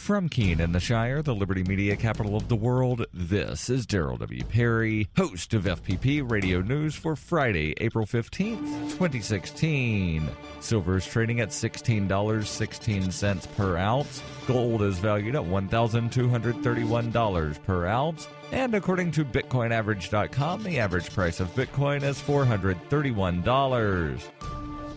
From Keene in the Shire, the Liberty Media capital of the world, this is Daryl W. Perry, host of FPP Radio News for Friday, April 15th, 2016. Silver is trading at $16.16 per ounce. Gold is valued at $1,231 per ounce. And according to BitcoinAverage.com, the average price of Bitcoin is $431.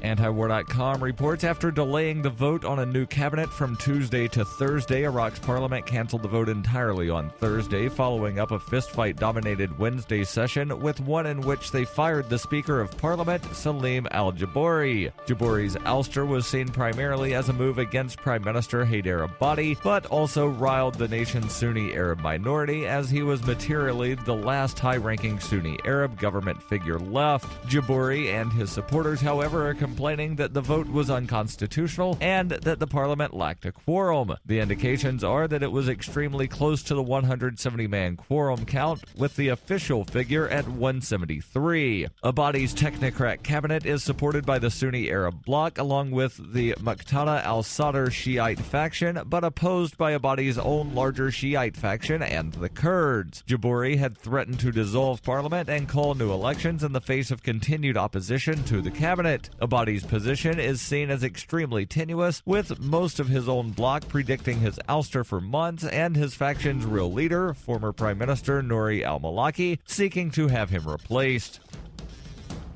Antiwar.com reports after delaying the vote on a new cabinet from Tuesday to Thursday, Iraq's parliament canceled the vote entirely on Thursday, following up a fistfight-dominated Wednesday session with one in which they fired the Speaker of Parliament, Salim al-Jabouri. Jabouri's ouster was seen primarily as a move against Prime Minister Haider Abadi, but also riled the nation's Sunni Arab minority as he was materially the last high-ranking Sunni Arab government figure left. Jabouri and his supporters, however, are complaining that the vote was unconstitutional and that the parliament lacked a quorum. The indications are that it was extremely close to the 170-man quorum count, with the official figure at 173. Abadi's technocrat cabinet is supported by the Sunni Arab bloc along with the Muqtada al-Sadr Shiite faction, but opposed by Abadi's own larger Shiite faction and the Kurds. Jabouri had threatened to dissolve parliament and call new elections in the face of continued opposition to the cabinet. Abadi's position is seen as extremely tenuous, with most of his own bloc predicting his ouster for months and his faction's real leader, former Prime Minister Nouri al-Maliki, seeking to have him replaced.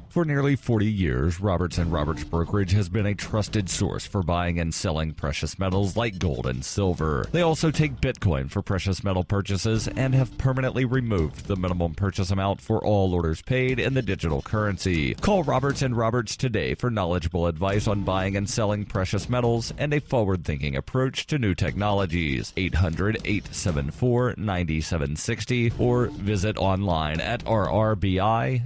For nearly 40 years, Roberts & Roberts Brokerage has been a trusted source for buying and selling precious metals like gold and silver. They also take Bitcoin for precious metal purchases and have permanently removed the minimum purchase amount for all orders paid in the digital currency. Call Roberts & Roberts today for knowledgeable advice on buying and selling precious metals and a forward-thinking approach to new technologies. 800-874-9760 or visit online at rrbi.co.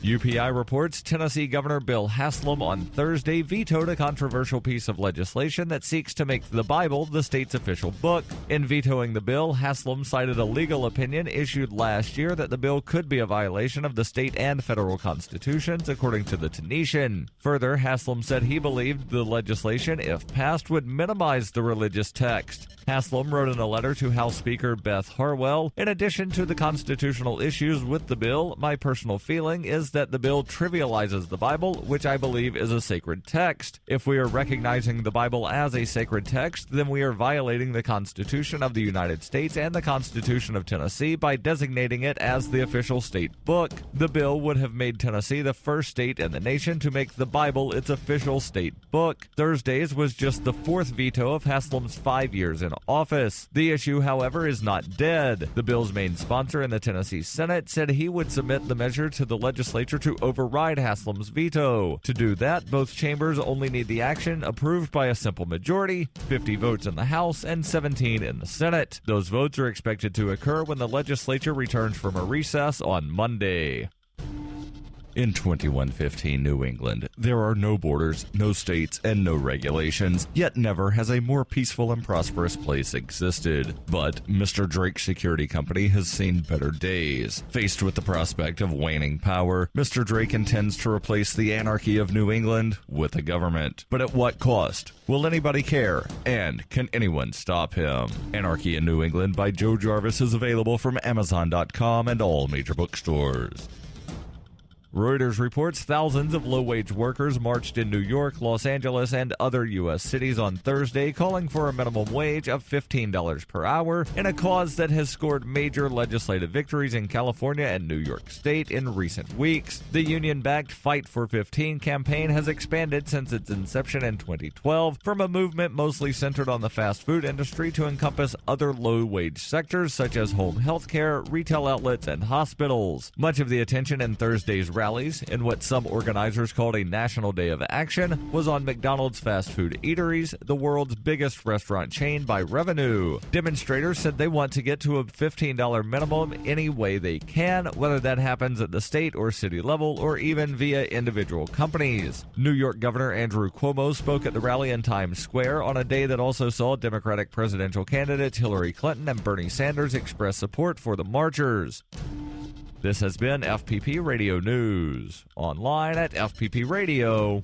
UPI reports Tennessee Governor Bill Haslam on Thursday vetoed a controversial piece of legislation that seeks to make the Bible the state's official book. In vetoing the bill, Haslam cited a legal opinion issued last year that the bill could be a violation of the state and federal constitutions, according to the Tennessean. Further, Haslam said he believed the legislation, if passed, would minimize the religious text. Haslam wrote in a letter to House Speaker Beth Harwell, "In addition to the constitutional issues with the bill, my personal feeling is that the bill trivializes the Bible, which I believe is a sacred text. If we are recognizing the Bible as a sacred text, then we are violating the Constitution of the United States and the Constitution of Tennessee by designating it as the official state book. The bill would have made Tennessee the first state in the nation to make the Bible its official state book." Thursday's was just the fourth veto of Haslam's 5 years in office. The issue, however, is not dead. The bill's main sponsor in the Tennessee Senate said he would submit the measure to the legislature to override Haslam's veto. To do that, both chambers only need the action approved by a simple majority, 50 votes in the House and 17 in the Senate. Those votes are expected to occur when the legislature returns from a recess on Monday. In 2115 New England, there are no borders, no states, and no regulations, yet never has a more peaceful and prosperous place existed. But Mr. Drake's security company has seen better days. Faced with the prospect of waning power, Mr. Drake intends to replace the anarchy of New England with a government. But at what cost? Will anybody care? And can anyone stop him? Anarchy in New England by Joe Jarvis is available from Amazon.com and all major bookstores. Reuters reports thousands of low-wage workers marched in New York, Los Angeles, and other U.S. cities on Thursday, calling for a minimum wage of $15 per hour in a cause that has scored major legislative victories in California and New York State in recent weeks. The union-backed Fight for 15 campaign has expanded since its inception in 2012 from a movement mostly centered on the fast food industry to encompass other low-wage sectors such as home health care, retail outlets, and hospitals. Much of the attention in Thursday's rallies, in what some organizers called a National Day of Action, was on McDonald's fast food eateries, the world's biggest restaurant chain by revenue. Demonstrators said they want to get to a $15 minimum any way they can, whether that happens at the state or city level or even via individual companies. New York Governor Andrew Cuomo spoke at the rally in Times Square on a day that also saw Democratic presidential candidates Hillary Clinton and Bernie Sanders express support for the marchers. This has been FPP Radio News, online at fppradio.com.